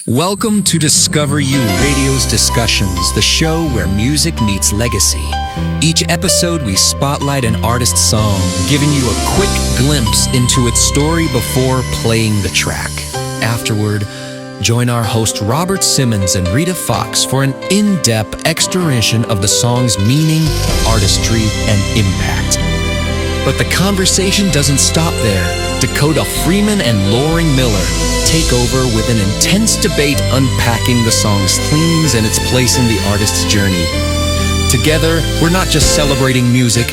Welcome to Discover You Radio's Discussions, the show where music meets legacy. Each episode, we spotlight an artist's song, giving you a quick glimpse into its story before playing the track. Afterward, join our host Robert Simmons and Rita Fox for an in-depth exploration of the song's meaning, artistry, and impact. But the conversation doesn't stop there. Dakota Freeman and Loring Miller take over with an intense debate unpacking the song's themes and its place in the artist's journey. Together, we're not just celebrating music,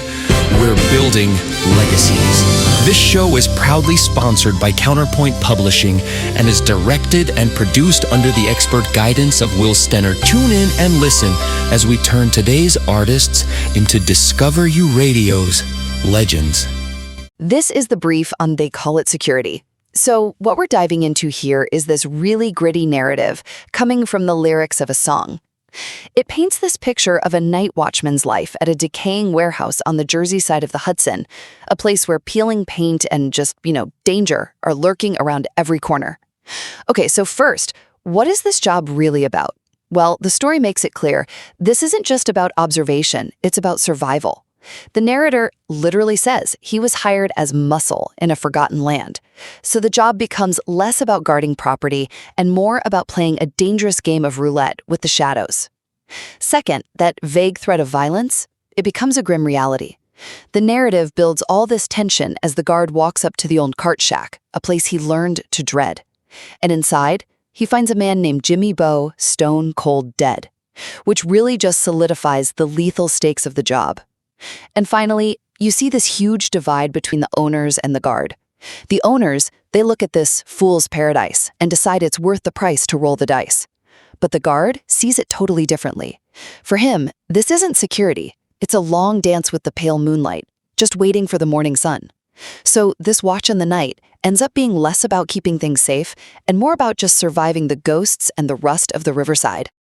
we're building legacies. This show is proudly sponsored by Counterpoint Publishing and is directed and produced under the expert guidance of Will Stenner. Tune in and listen as we turn today's artists into Discover You Radio's legends. This is the brief on They Call It Security. So what we're diving into here is this really gritty narrative coming from the lyrics of a song. It paints this picture of a night watchman's life at a decaying warehouse on the Jersey side of the Hudson, a place where peeling paint and just, danger are lurking around every corner. Okay, so first, what is this job really about? Well, the story makes it clear. This isn't just about observation, it's about survival. The narrator literally says he was hired as muscle in a forgotten land. So the job becomes less about guarding property and more about playing a dangerous game of roulette with the shadows. Second, that vague threat of violence, it becomes a grim reality. The narrative builds all this tension as the guard walks up to the old cart shack, a place he learned to dread. And inside, he finds a man named Jimmy Bowe, stone cold dead, which really just solidifies the lethal stakes of the job. And finally, you see this huge divide between the owners and the guard. The owners, they look at this fool's paradise and decide it's worth the price to roll the dice. But the guard sees it totally differently. For him, this isn't security. It's a long dance with the pale moonlight, just waiting for the morning sun. So this watch in the night ends up being less about keeping things safe and more about just surviving the ghosts and the rust of the riverside.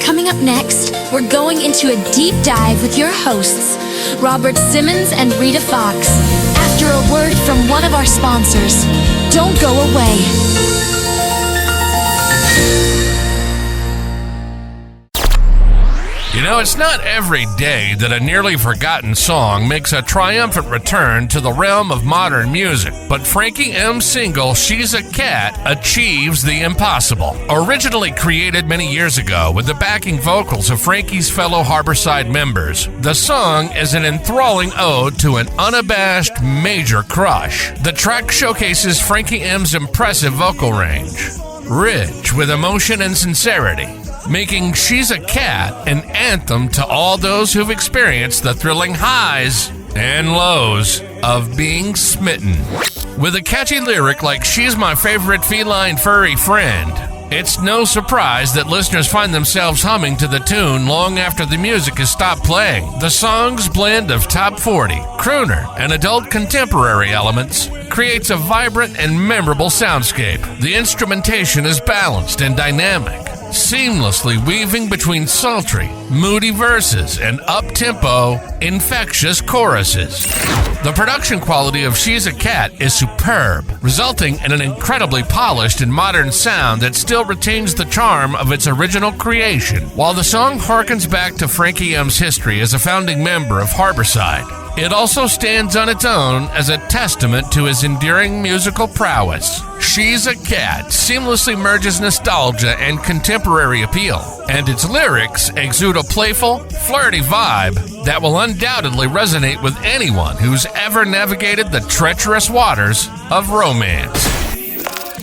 Coming up next, we're going into a deep dive with your hosts, Robert Simmons and Rita Fox. After a word from one of our sponsors, don't go away. It's not every day that a nearly forgotten song makes a triumphant return to the realm of modern music. But Frankie M's single, She's a Cat, achieves the impossible. Originally created many years ago with the backing vocals of Frankie's fellow Harborside members, the song is an enthralling ode to an unabashed major crush. The track showcases Frankie M's impressive vocal range, rich with emotion and sincerity, making She's a Cat an anthem to all those who've experienced the thrilling highs and lows of being smitten. With a catchy lyric like She's my favorite feline furry friend, it's no surprise that listeners find themselves humming to the tune long after the music has stopped playing. The song's blend of top 40, crooner, and adult contemporary elements creates a vibrant and memorable soundscape. The instrumentation is balanced and dynamic, seamlessly weaving between sultry, moody verses and up-tempo, infectious choruses. The production quality of She's a Cat is superb, resulting in an incredibly polished and modern sound that still retains the charm of its original creation. While the song harkens back to Frankie M's history as a founding member of Harborside, it also stands on its own as a testament to his enduring musical prowess. She's a Cat seamlessly merges nostalgia and contemporary appeal, and its lyrics exude a playful, flirty vibe that will undoubtedly resonate with anyone who's ever navigated the treacherous waters of romance.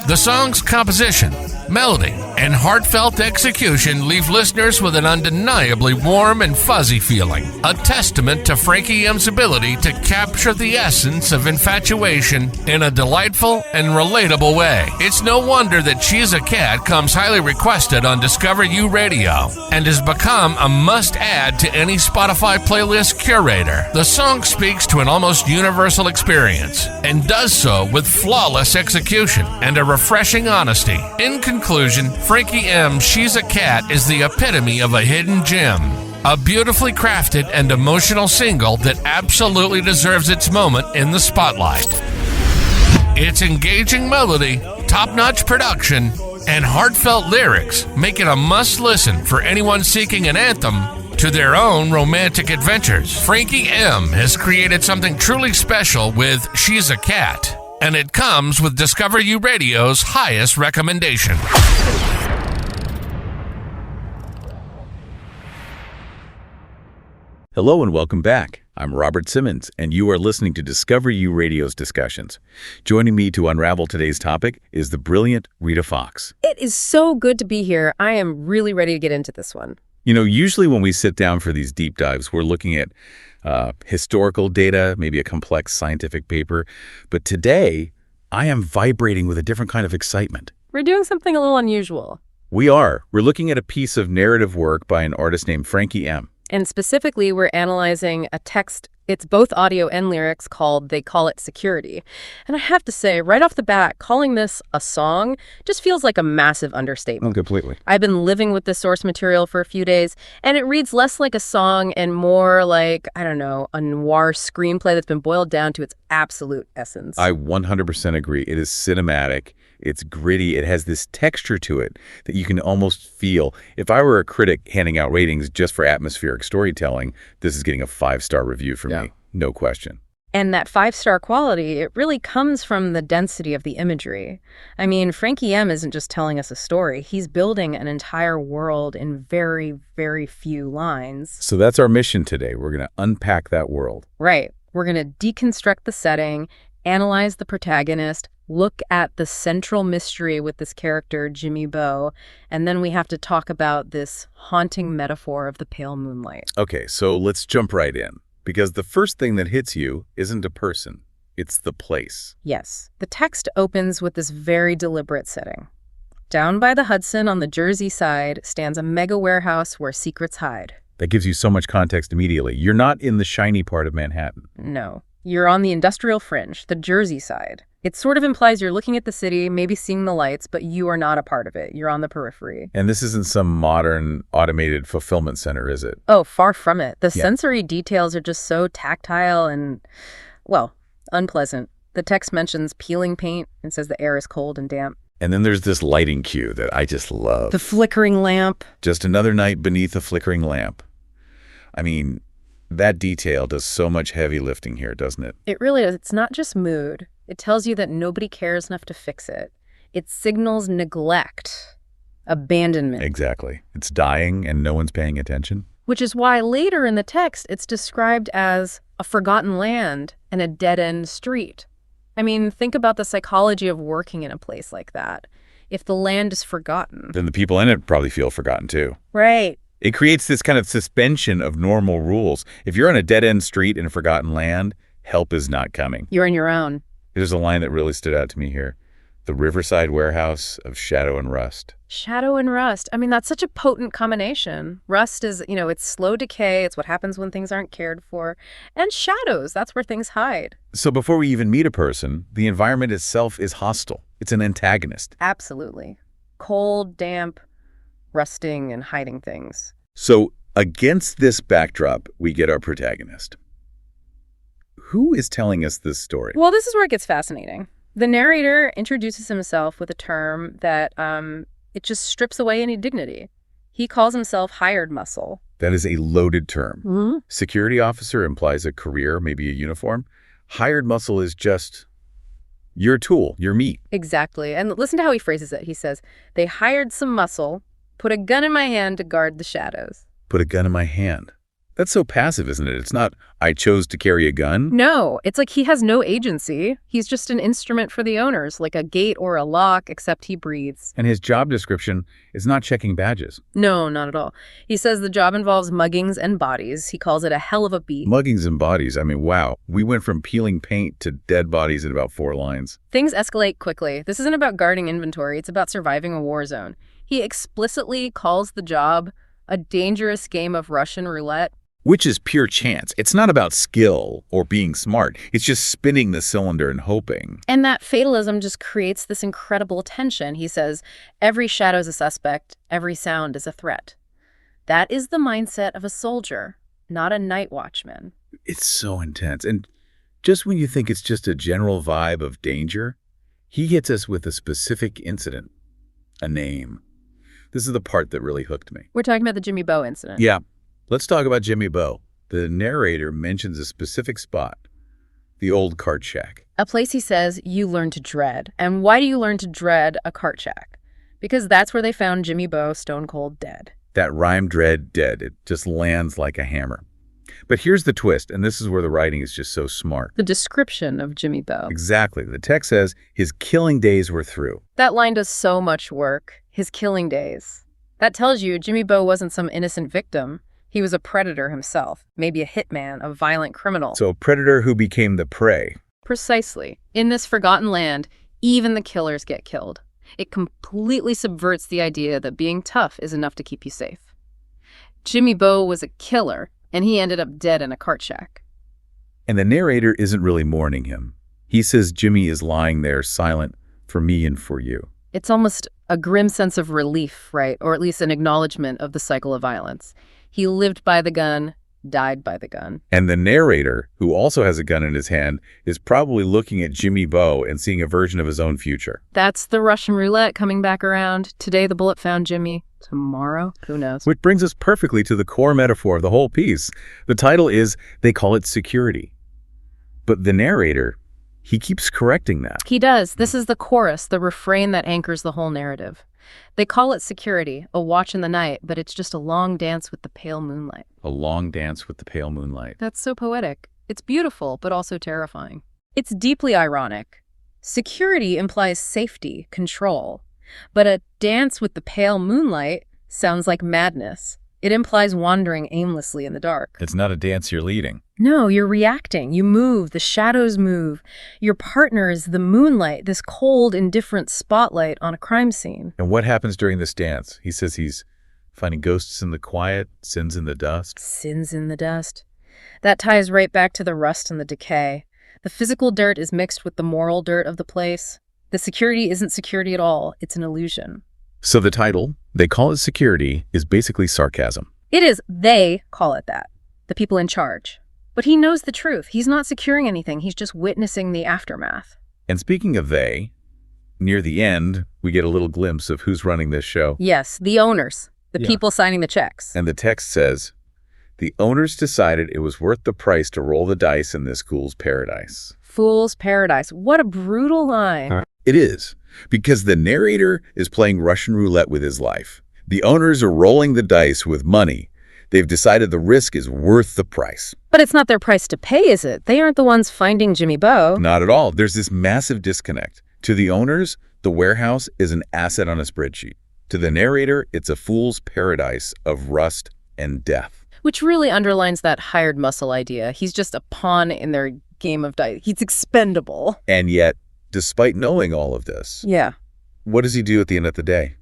The song's composition, melody, and heartfelt execution leave listeners with an undeniably warm and fuzzy feeling, a testament to Frankie M's ability to capture the essence of infatuation in a delightful and relatable way. It's no wonder that She's a Cat comes highly requested on Discover You Radio and has become a must-add to any Spotify playlist curator. The song speaks to an almost universal experience and does so with flawless execution and a refreshing honesty. In conclusion, Frankie M's She's a Cat is the epitome of a hidden gem, a beautifully crafted and emotional single that absolutely deserves its moment in the spotlight. Its engaging melody, top-notch production, and heartfelt lyrics make it a must-listen for anyone seeking an anthem to their own romantic adventures. Frankie M has created something truly special with She's a Cat, and it comes with Discover You Radio's highest recommendation. Hello and welcome back. I'm Robert Simmons, and you are listening to Discover You Radio's discussions. Joining me to unravel today's topic is the brilliant Rita Fox. It is so good to be here. I am really ready to get into this one. You know, usually when we sit down for these deep dives, we're looking at historical data, maybe a complex scientific paper. But today, I am vibrating with a different kind of excitement. We're doing something a little unusual. We are. We're looking at a piece of narrative work by an artist named Frankie M. And specifically, we're analyzing a text. It's both audio and lyrics called They Call It Security. And I have to say, right off the bat, calling this a song just feels like a massive understatement. Oh, completely. I've been living with this source material for a few days, and it reads less like a song and more like, I don't know, a noir screenplay that's been boiled down to its absolute essence. I 100% agree. It is cinematic. It's gritty. It has this texture to it that you can almost feel. If I were a critic handing out ratings just for atmospheric storytelling, this is getting a 5-star review from me. No question. And that 5-star quality, it really comes from the density of the imagery. I mean, Frankie M isn't just telling us a story. He's building an entire world in very, very few lines. So that's our mission today. We're going to unpack that world. Right. We're going to deconstruct the setting, analyze the protagonist, look at the central mystery with this character, Jimmy Bo, and then we have to talk about this haunting metaphor of the pale moonlight. Okay, so let's jump right in. Because the first thing that hits you isn't a person, it's the place. Yes. The text opens with this very deliberate setting. Down by the Hudson on the Jersey side stands a mega warehouse where secrets hide. That gives you so much context immediately. You're not in the shiny part of Manhattan. No. You're on the industrial fringe, the Jersey side. It sort of implies you're looking at the city, maybe seeing the lights, but you are not a part of it. You're on the periphery. And this isn't some modern automated fulfillment center, is it? Oh, far from it. The sensory details are just so tactile and, well, unpleasant. The text mentions peeling paint and says the air is cold and damp. And then there's this lighting cue that I just love. The flickering lamp. Just another night beneath a flickering lamp. I mean, that detail does so much heavy lifting here, doesn't it? It really does. It's not just mood. It tells you that nobody cares enough to fix it. It signals neglect, abandonment. Exactly. It's dying and no one's paying attention. Which is why later in the text, it's described as a forgotten land and a dead-end street. I mean, think about the psychology of working in a place like that. If the land is forgotten, then the people in it probably feel forgotten too. Right. It creates this kind of suspension of normal rules. If you're on a dead-end street in a forgotten land, help is not coming. You're on your own. There's a line that really stood out to me here. The riverside warehouse of shadow and rust. Shadow and rust. I mean, that's such a potent combination. Rust is, it's slow decay. It's what happens when things aren't cared for. And shadows, that's where things hide. So before we even meet a person, the environment itself is hostile. It's an antagonist. Absolutely. Cold, damp, rusting, and hiding things. So against this backdrop, we get our protagonist. Who is telling us this story? Well, this is where it gets fascinating. The narrator introduces himself with a term that it just strips away any dignity. He calls himself hired muscle. That is a loaded term. Mm-hmm. Security officer implies a career, maybe a uniform. Hired muscle is just your tool, your meat. Exactly. And listen to how he phrases it. He says, they hired some muscle, put a gun in my hand to guard the shadows. Put a gun in my hand. That's so passive, isn't it? It's not, I chose to carry a gun. No, it's like he has no agency. He's just an instrument for the owners, like a gate or a lock, except he breathes. And his job description is not checking badges. No, not at all. He says the job involves muggings and bodies. He calls it a hell of a beat. Muggings and bodies. I mean, wow. We went from peeling paint to dead bodies in about 4 lines. Things escalate quickly. This isn't about guarding inventory. It's about surviving a war zone. He explicitly calls the job a dangerous game of Russian roulette. Which is pure chance. It's not about skill or being smart. It's just spinning the cylinder and hoping. And that fatalism just creates this incredible tension. He says, every shadow's a suspect, every sound is a threat. That is the mindset of a soldier, not a night watchman. It's so intense. And just when you think it's just a general vibe of danger, He hits us with a specific incident, a name. This is the part that really hooked me. We're talking about the Jimmy Bo incident. Yeah. Let's talk about Jimmy Bo. The narrator mentions a specific spot, the old cart shack. A place he says you learn to dread. And why do you learn to dread a cart shack? Because that's where they found Jimmy Bo stone cold dead. That rhyme, dread, dead. It just lands like a hammer. But here's the twist, and this is where the writing is just so smart. The description of Jimmy Bo. Exactly. The text says his killing days were through. That line does so much work. His killing days. That tells you Jimmy Bo wasn't some innocent victim. He was a predator himself, maybe a hitman, a violent criminal. So a predator who became the prey. Precisely. In this forgotten land, even the killers get killed. It completely subverts the idea that being tough is enough to keep you safe. Jimmy Bo was a killer, and he ended up dead in a cart shack. And the narrator isn't really mourning him. He says Jimmy is lying there silent for me and for you. It's almost a grim sense of relief, right? Or at least an acknowledgement of the cycle of violence. He lived by the gun, died by the gun. And the narrator, who also has a gun in his hand, is probably looking at Jimmy Bo and seeing a version of his own future. That's the Russian roulette coming back around. Today the bullet found Jimmy. Tomorrow, who knows? Which brings us perfectly to the core metaphor of the whole piece. The title is, they call it security. But the narrator, he keeps correcting that. He does. This is the chorus, the refrain that anchors the whole narrative. They call it security, a watch in the night, but it's just a long dance with the pale moonlight. A long dance with the pale moonlight. That's so poetic. It's beautiful, but also terrifying. It's deeply ironic. Security implies safety, control. But a dance with the pale moonlight sounds like madness. It implies wandering aimlessly in the dark. It's not a dance you're leading. No, you're reacting. You move. The shadows move. Your partner is the moonlight, this cold, indifferent spotlight on a crime scene. And what happens during this dance? He says he's finding ghosts in the quiet, sins in the dust. Sins in the dust. That ties right back to the rust and the decay. The physical dirt is mixed with the moral dirt of the place. The security isn't security at all. It's an illusion. So the title, they call it security, is basically sarcasm. It is. They call it that. The people in charge. But he knows the truth. He's not securing anything. He's just witnessing the aftermath. And speaking of they, near the end, we get a little glimpse of who's running this show. Yes, the owners. The people signing the checks. And the text says, the owners decided it was worth the price to roll the dice in this fool's paradise. Fool's paradise. What a brutal line. It is, because the narrator is playing Russian roulette with his life. The owners are rolling the dice with money. They've decided the risk is worth the price. But it's not their price to pay, is it? They aren't the ones finding Jimmy Bo. Not at all. There's this massive disconnect. To the owners, the warehouse is an asset on a spreadsheet. To the narrator, it's a fool's paradise of rust and death. Which really underlines that hired muscle idea. He's just a pawn in their game of dice. He's expendable. And yet, despite knowing all of this, yeah, what does he do at the end of the day?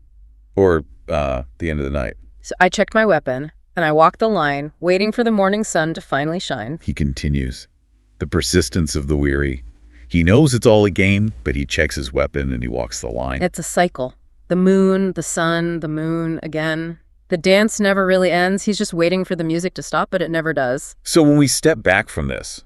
Or the end of the night? So I checked my weapon, and I walked the line, waiting for the morning sun to finally shine. He continues. The persistence of the weary. He knows it's all a game, but he checks his weapon and he walks the line. It's a cycle. The moon, the sun, the moon, again. The dance never really ends. He's just waiting for the music to stop, but it never does. So when we step back from this,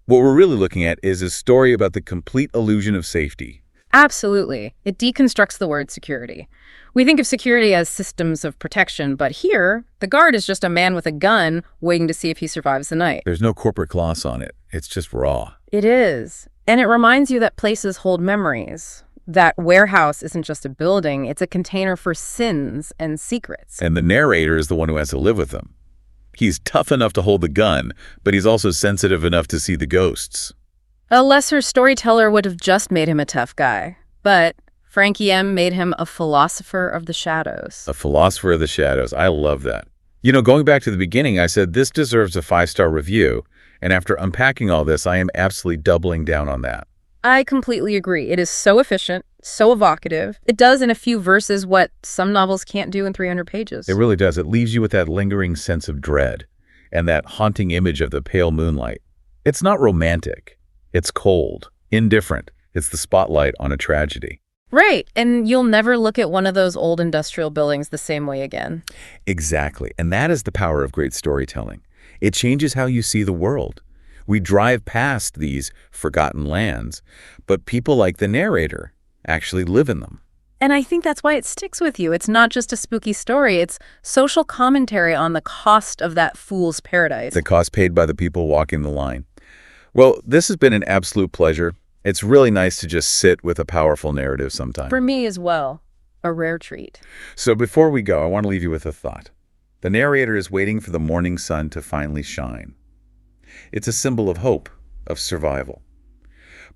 what we're really looking at is a story about the complete illusion of safety. Absolutely. It deconstructs the word security. We think of security as systems of protection, but here, the guard is just a man with a gun waiting to see if he survives the night. There's no corporate gloss on it. It's just raw. It is. And it reminds you that places hold memories. That warehouse isn't just a building, it's a container for sins and secrets. And the narrator is the one who has to live with them. He's tough enough to hold the gun, but he's also sensitive enough to see the ghosts. A lesser storyteller would have just made him a tough guy, but Frankie M made him a philosopher of the shadows. A philosopher of the shadows. I love that. You know, going back to the beginning, I said this deserves a 5-star review, and after unpacking all this, I am absolutely doubling down on that. I completely agree. It is so efficient, so evocative. It does in a few verses what some novels can't do in 300 pages. It really does. It leaves you with that lingering sense of dread and that haunting image of the pale moonlight. It's not romantic. It's cold, indifferent. It's the spotlight on a tragedy. Right. And you'll never look at one of those old industrial buildings the same way again. Exactly. And that is the power of great storytelling. It changes how you see the world. We drive past these forgotten lands, but people like the narrator, actually live in them. And I think that's why it sticks with you. It's not just a spooky story. It's social commentary on the cost of that fool's paradise. The cost paid by the people walking the line. Well, this has been an absolute pleasure. It's really nice to just sit with a powerful narrative sometime. For me as well, a rare treat. So before we go, I want to leave you with a thought. The narrator is waiting for the morning sun to finally shine. It's a symbol of hope, of survival.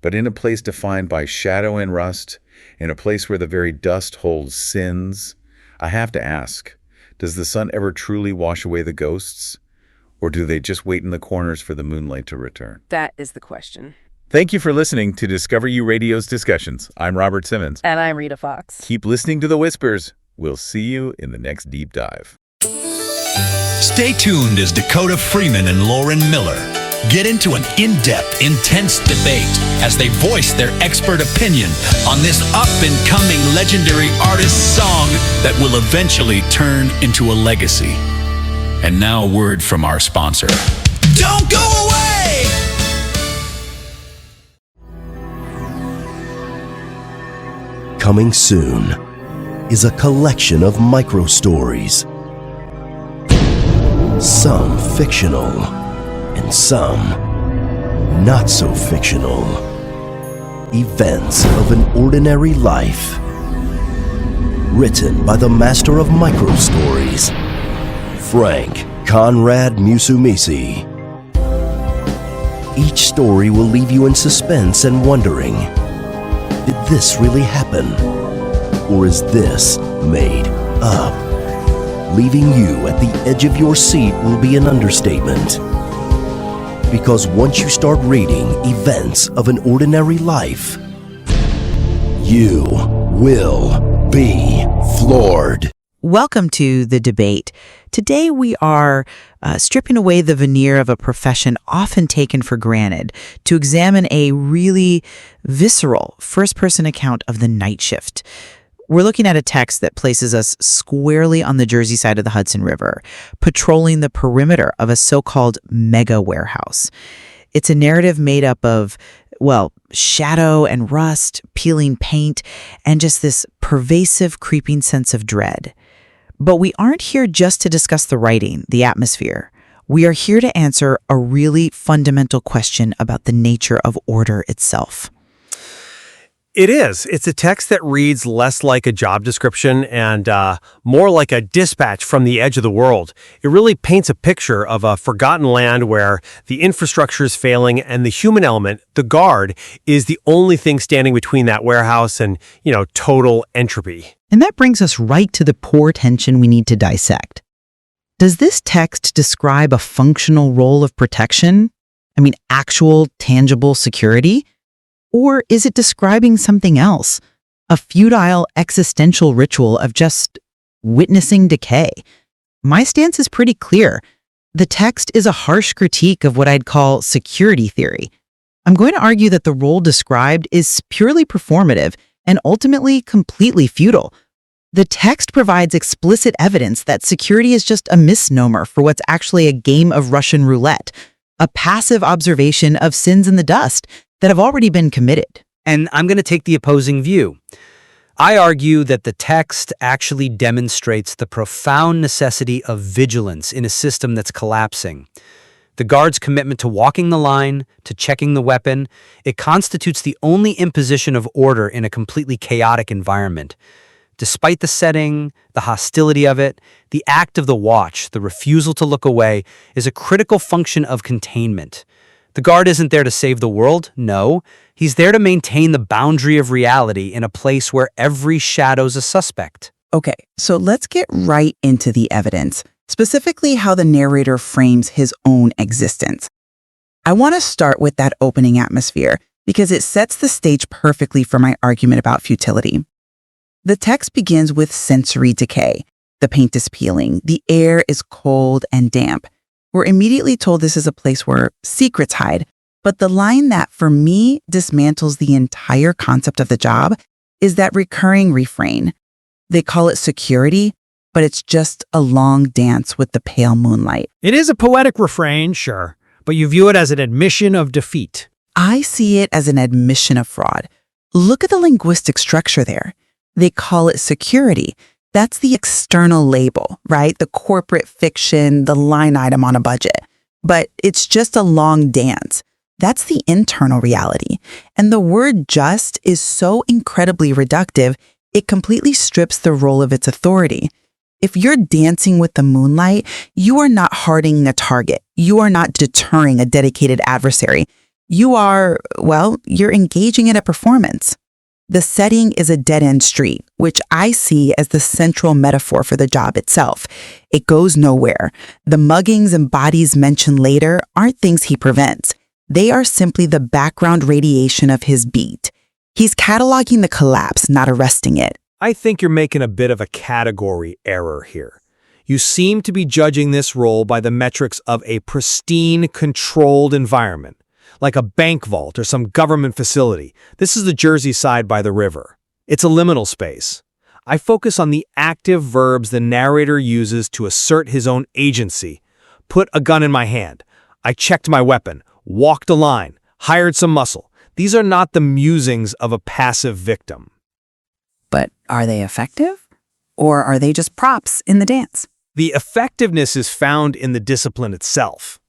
But in a place defined by shadow and rust, in a place where the very dust holds sins, I have to ask, does the sun ever truly wash away the ghosts? Or do they just wait in the corners for the moonlight to return? That is the question. Thank you for listening to Discover You Radio's Discussions. I'm Robert Simmons. And I'm Rita Fox. Keep listening to the whispers. We'll see you in the next deep dive. Stay tuned as Dakota Freeman and Lauren Miller get into an in-depth, intense debate as they voice their expert opinion on this up-and-coming legendary artist's song that will eventually turn into a legacy. And now a word from our sponsor. Don't go away! Coming soon is a collection of micro-stories. Some fictional, and some not so fictional. Events of an ordinary life. Written by the master of micro-stories, Frank Conrad Musumisi. Each story will leave you in suspense and wondering, did this really happen? Or is this made up? Leaving you at the edge of your seat will be an understatement. Because once you start reading events of an ordinary life, you will be floored. Welcome to The Debate. Today we are stripping away the veneer of a profession often taken for granted to examine a really visceral first-person account of the night shift. We're looking at a text that places us squarely on the Jersey side of the Hudson River, patrolling the perimeter of a so-called mega warehouse. It's a narrative made up of, well, shadow and rust, peeling paint, and just this pervasive, creeping sense of dread. But we aren't here just to discuss the writing, the atmosphere. We are here to answer a really fundamental question about the nature of order itself. It is. It's a text that reads less like a job description and more like a dispatch from the edge of the world. It really paints a picture of a forgotten land where the infrastructure is failing and the human element, the guard, is the only thing standing between that warehouse and, total entropy. And that brings us right to the poor tension we need to dissect. Does this text describe a functional role of protection? Actual, tangible security? Or is it describing something else? A futile existential ritual of just witnessing decay? My stance is pretty clear. The text is a harsh critique of what I'd call security theory. I'm going to argue that the role described is purely performative and ultimately completely futile. The text provides explicit evidence that security is just a misnomer for what's actually a game of Russian roulette, a passive observation of sins in the dust that have already been committed. And I'm going to take the opposing view. I argue that the text actually demonstrates the profound necessity of vigilance in a system that's collapsing. The guard's commitment to walking the line, to checking the weapon, it constitutes the only imposition of order in a completely chaotic environment. Despite the setting, the hostility of it, the act of the watch, the refusal to look away, is a critical function of containment. The guard isn't there to save the world, no. He's there to maintain the boundary of reality in a place where every shadow's a suspect. Okay, so let's get right into the evidence, specifically how the narrator frames his own existence. I want to start with that opening atmosphere because it sets the stage perfectly for my argument about futility. The text begins with sensory decay. The paint is peeling, the air is cold and damp. We're immediately told this is a place where secrets hide, but the line that, for me, dismantles the entire concept of the job is that recurring refrain. They call it security, but it's just a long dance with the pale moonlight. It is a poetic refrain, sure, but you view it as an admission of defeat. I see it as an admission of fraud. Look at the linguistic structure there. They call it security. That's the external label, right? The corporate fiction, the line item on a budget. But it's just a long dance. That's the internal reality. And the word just is so incredibly reductive, it completely strips the role of its authority. If you're dancing with the moonlight, you are not hardening a target. You are not deterring a dedicated adversary. You are, well, you're engaging in a performance. The setting is a dead-end street, which I see as the central metaphor for the job itself. It goes nowhere. The muggings and bodies mentioned later aren't things he prevents. They are simply the background radiation of his beat. He's cataloging the collapse, not arresting it. I think you're making a bit of a category error here. You seem to be judging this role by the metrics of a pristine, controlled environment, like a bank vault or some government facility. This is the Jersey side by the river. It's a liminal space. I focus on the active verbs the narrator uses to assert his own agency. Put a gun in my hand. I checked my weapon, walked a line, hired some muscle. These are not the musings of a passive victim. But are they effective? Or are they just props in the dance? The effectiveness is found in the discipline itself.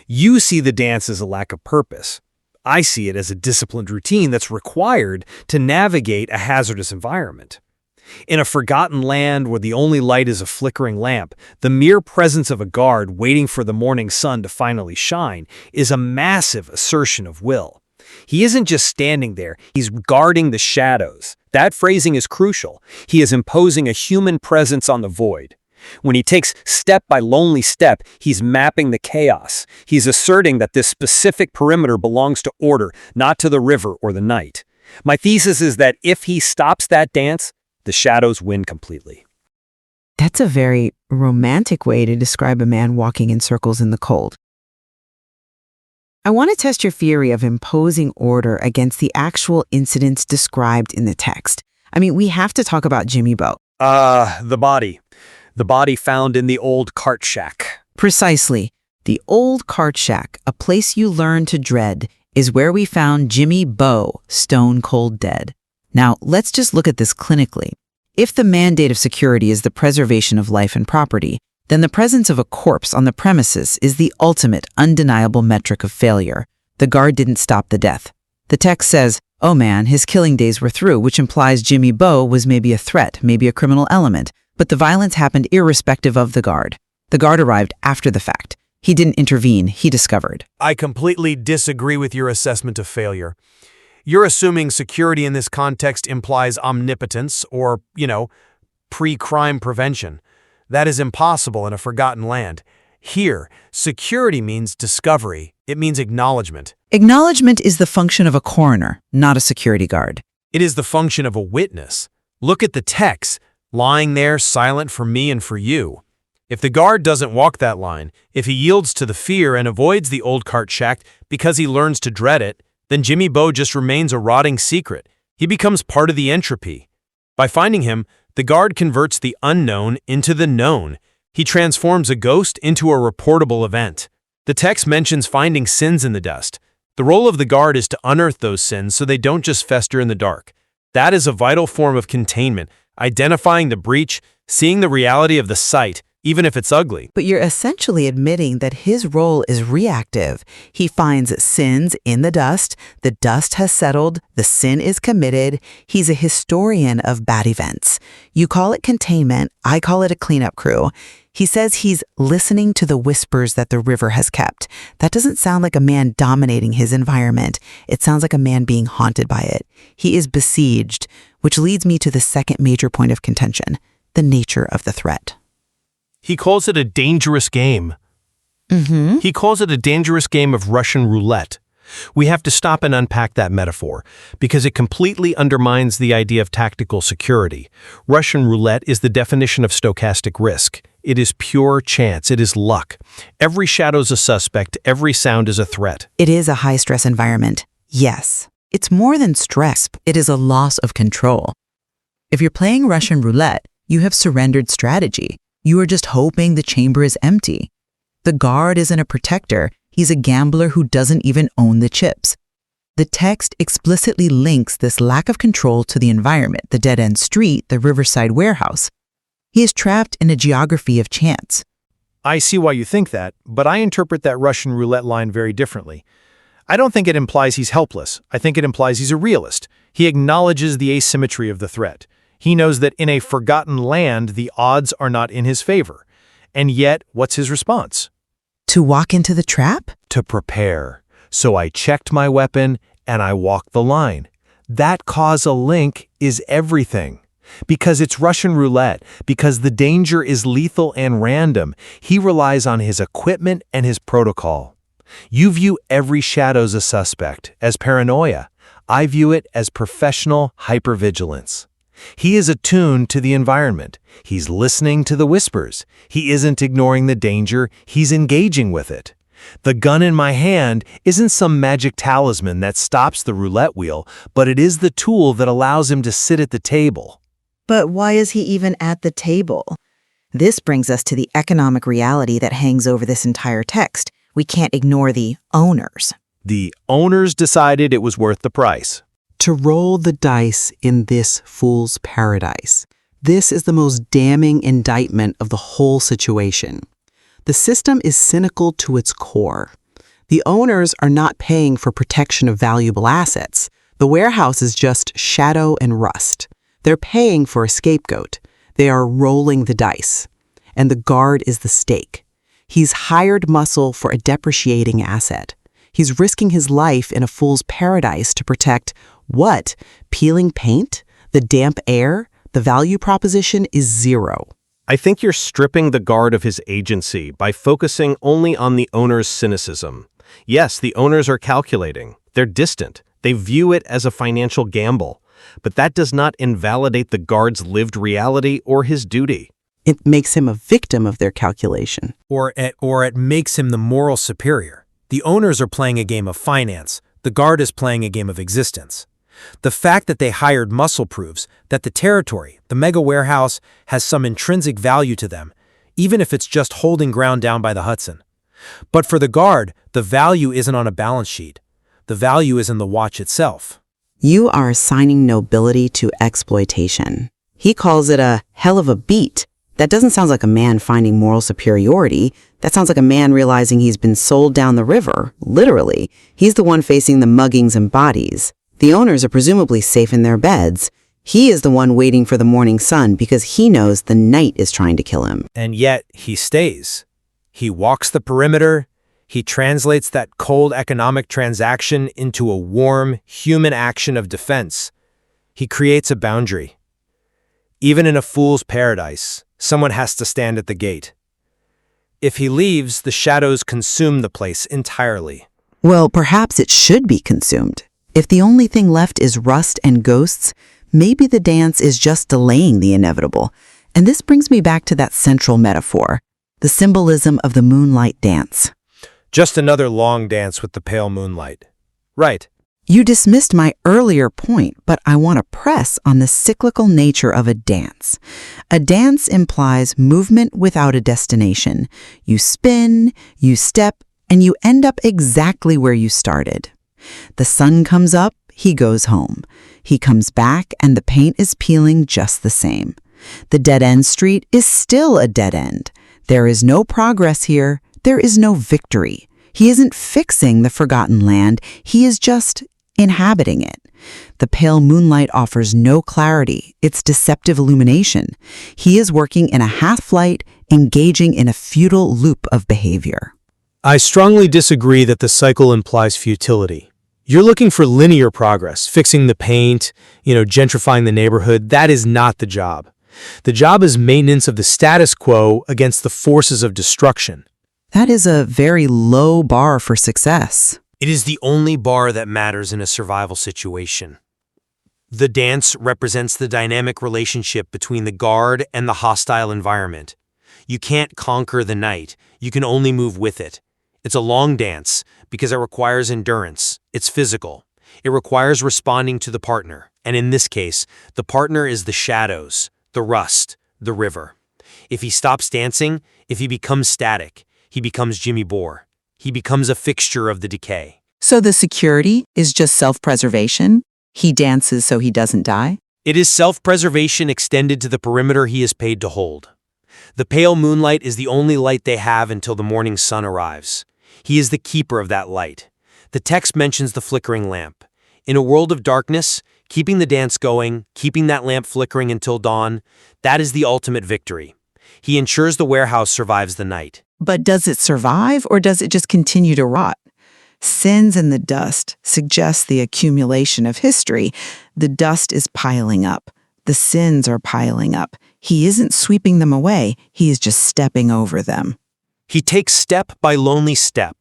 You see the dance as a lack of purpose. I see it as a disciplined routine that's required to navigate a hazardous environment. In a forgotten land where the only light is a flickering lamp, the mere presence of a guard waiting for the morning sun to finally shine is a massive assertion of will. He isn't just standing there, he's guarding the shadows. That phrasing is crucial. He is imposing a human presence on the void. When he takes step by lonely step, he's mapping the chaos. He's asserting that this specific perimeter belongs to order, not to the river or the night. My thesis is that if he stops that dance, the shadows win completely. That's a very romantic way to describe a man walking in circles in the cold. I want to test your theory of imposing order against the actual incidents described in the text. I mean, we have to talk about Jimmy Bo. The body. The body found in the old cart shack. Precisely. The old cart shack, a place you learn to dread, is where we found Jimmy Bo, stone cold dead. Now, let's just look at this clinically. If the mandate of security is the preservation of life and property, then the presence of a corpse on the premises is the ultimate, undeniable metric of failure. The guard didn't stop the death. The text says, oh man, his killing days were through, which implies Jimmy Bo was maybe a threat, maybe a criminal element, but the violence happened irrespective of the guard. The guard arrived after the fact. He didn't intervene, he discovered. I completely disagree with your assessment of failure. You're assuming security in this context implies omnipotence or, pre-crime prevention. That is impossible in a forgotten land. Here, security means discovery. It means acknowledgement. Acknowledgement is the function of a coroner, not a security guard. It is the function of a witness. Look at the text, lying there silent for me and for you. If the guard doesn't walk that line, if he yields to the fear and avoids the old cart shack because he learns to dread it, then Jimmy Bo just remains a rotting secret. He becomes part of the entropy. By finding him, the guard converts the unknown into the known. He transforms a ghost into a reportable event. The text mentions finding sins in the dust. The role of the guard is to unearth those sins so they don't just fester in the dark. That is a vital form of containment, identifying the breach, seeing the reality of the site, even if it's ugly. But you're essentially admitting that his role is reactive. He finds sins in the dust has settled, the sin is committed. He's a historian of bad events. You call it containment, I call it a cleanup crew. He says he's listening to the whispers that the river has kept. That doesn't sound like a man dominating his environment. It sounds like a man being haunted by it. He is besieged, which leads me to the second major point of contention, the nature of the threat. He calls it a dangerous game. He calls it a dangerous game of Russian roulette. We have to stop and unpack that metaphor, because it completely undermines the idea of tactical security. Russian roulette is the definition of stochastic risk. It is pure chance. It is luck. Every shadow's a suspect. Every sound is a threat. It is a high-stress environment. Yes. It's more than stress. It is a loss of control. If you're playing Russian roulette, you have surrendered strategy. You are just hoping the chamber is empty. The guard isn't a protector. He's a gambler who doesn't even own the chips. The text explicitly links this lack of control to the environment, the dead-end street, the riverside warehouse. He is trapped in a geography of chance. I see why you think that, but I interpret that Russian roulette line very differently. I don't think it implies he's helpless. I think it implies he's a realist. He acknowledges the asymmetry of the threat. He knows that in a forgotten land, the odds are not in his favor. And yet, what's his response? To walk into the trap? To prepare. So I checked my weapon and I walked the line. That causal link is everything. Because it's Russian roulette, because the danger is lethal and random, he relies on his equipment and his protocol. You view every shadow as a suspect, as paranoia. I view it as professional hypervigilance. He is attuned to the environment. He's listening to the whispers. He isn't ignoring the danger, he's engaging with it. The gun in my hand isn't some magic talisman that stops the roulette wheel, but it is the tool that allows him to sit at the table. But why is he even at the table? This brings us to the economic reality that hangs over this entire text. We can't ignore the owners. The owners decided it was worth the price. To roll the dice in this fool's paradise. This is the most damning indictment of the whole situation. The system is cynical to its core. The owners are not paying for protection of valuable assets. The warehouse is just shadow and rust. They're paying for a scapegoat. They are rolling the dice. And the guard is the stake. He's hired muscle for a depreciating asset. He's risking his life in a fool's paradise to protect what? Peeling paint? The damp air? The value proposition is zero. I think you're stripping the guard of his agency by focusing only on the owner's cynicism. Yes, the owners are calculating. They're distant. They view it as a financial gamble. But that does not invalidate the guard's lived reality or his duty. It makes him a victim of their calculation. Or it makes him the moral superior. The owners are playing a game of finance. The guard is playing a game of existence. The fact that they hired muscle proves that the territory, the mega warehouse, has some intrinsic value to them, even if it's just holding ground down by the Hudson. But for the guard, the value isn't on a balance sheet. The value is in the watch itself. You are assigning nobility to exploitation. He calls it a hell of a beat. That doesn't sound like a man finding moral superiority. That sounds like a man realizing he's been sold down the river, literally. He's the one facing the muggings and bodies. The owners are presumably safe in their beds. He is the one waiting for the morning sun because he knows the night is trying to kill him. And yet, he stays. He walks the perimeter. He translates that cold economic transaction into a warm, human action of defense. He creates a boundary. Even in a fool's paradise, someone has to stand at the gate. If he leaves, the shadows consume the place entirely. Well, perhaps it should be consumed. If the only thing left is rust and ghosts, maybe the dance is just delaying the inevitable. And this brings me back to that central metaphor, the symbolism of the moonlight dance. Just another long dance with the pale moonlight. Right. You dismissed my earlier point, but I want to press on the cyclical nature of a dance. A dance implies movement without a destination. You spin, you step, and you end up exactly where you started. The sun comes up, he goes home. He comes back, and the paint is peeling just the same. The dead-end street is still a dead end. There is no progress here. There is no victory. He isn't fixing the forgotten land. He is just inhabiting it. The pale moonlight offers no clarity. It's deceptive illumination. He is working in a half-light, engaging in a futile loop of behavior. I strongly disagree that the cycle implies futility. You're looking for linear progress, fixing the paint, gentrifying the neighborhood. That is not the job. The job is maintenance of the status quo against the forces of destruction. That is a very low bar for success. It is the only bar that matters in a survival situation. The dance represents the dynamic relationship between the guard and the hostile environment. You can't conquer the night. You can only move with it. It's a long dance because it requires endurance. It's physical. It requires responding to the partner. And in this case, the partner is the shadows, the rust, the river. If he stops dancing, if he becomes static, he becomes Jimmy Bore. He becomes a fixture of the decay. So the security is just self-preservation? He dances so he doesn't die? It is self-preservation extended to the perimeter he is paid to hold. The pale moonlight is the only light they have until the morning sun arrives. He is the keeper of that light. The text mentions the flickering lamp. In a world of darkness, keeping the dance going, keeping that lamp flickering until dawn, that is the ultimate victory. He ensures the warehouse survives the night. But does it survive, or does it just continue to rot? Sins in the dust suggests the accumulation of history. The dust is piling up. The sins are piling up. He isn't sweeping them away. He is just stepping over them. He takes step by lonely step.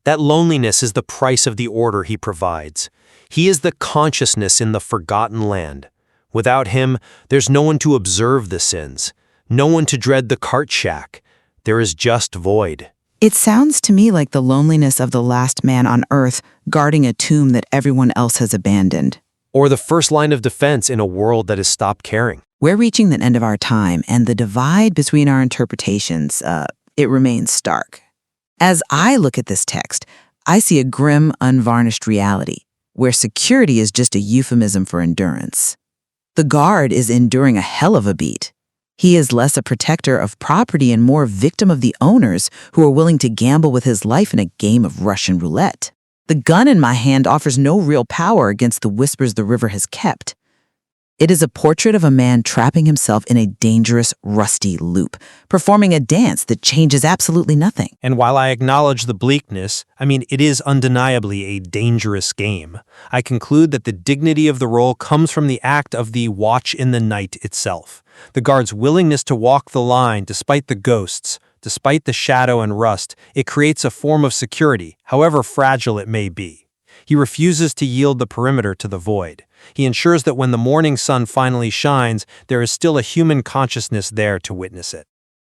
That loneliness is the price of the order he provides. He is the consciousness in the forgotten land. Without him, there's no one to observe the sins, no one to dread the cart shack. There is just void. It sounds to me like the loneliness of the last man on earth guarding a tomb that everyone else has abandoned. Or the first line of defense in a world that has stopped caring. We're reaching the end of our time, and the divide between our interpretations, it remains stark. As I look at this text, I see a grim, unvarnished reality, where security is just a euphemism for endurance. The guard is enduring a hell of a beat. He is less a protector of property and more victim of the owners who are willing to gamble with his life in a game of Russian roulette. The gun in my hand offers no real power against the whispers the river has kept. It is a portrait of a man trapping himself in a dangerous, rusty loop, performing a dance that changes absolutely nothing. And while I acknowledge the bleakness, it is undeniably a dangerous game, I conclude that the dignity of the role comes from the act of the watch in the night itself. The guard's willingness to walk the line despite the ghosts, despite the shadow and rust. It creates a form of security, however fragile it may be. He refuses to yield the perimeter to the void. He ensures that when the morning sun finally shines, there is still a human consciousness there to witness it.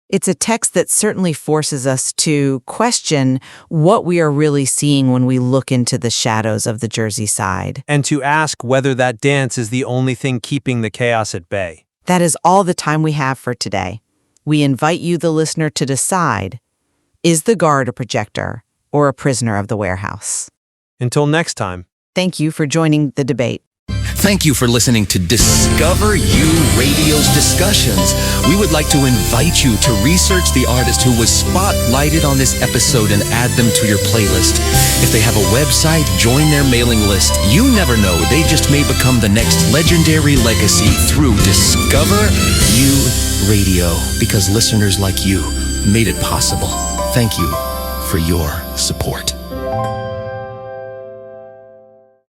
It's a text that certainly forces us to question what we are really seeing when we look into the shadows of the Jersey side. And to ask whether that dance is the only thing keeping the chaos at bay. That is all the time we have for today. We invite you, the listener, to decide, is the guard a projector or a prisoner of the warehouse? Until next time. Thank you for joining the debate. Thank you for listening to Discover You Radio's discussions. We would like to invite you to research the artist who was spotlighted on this episode and add them to your playlist. If they have a website, join their mailing list. You never know, they just may become the next legendary legacy through Discover You Radio, because listeners like you made it possible. Thank you for your support.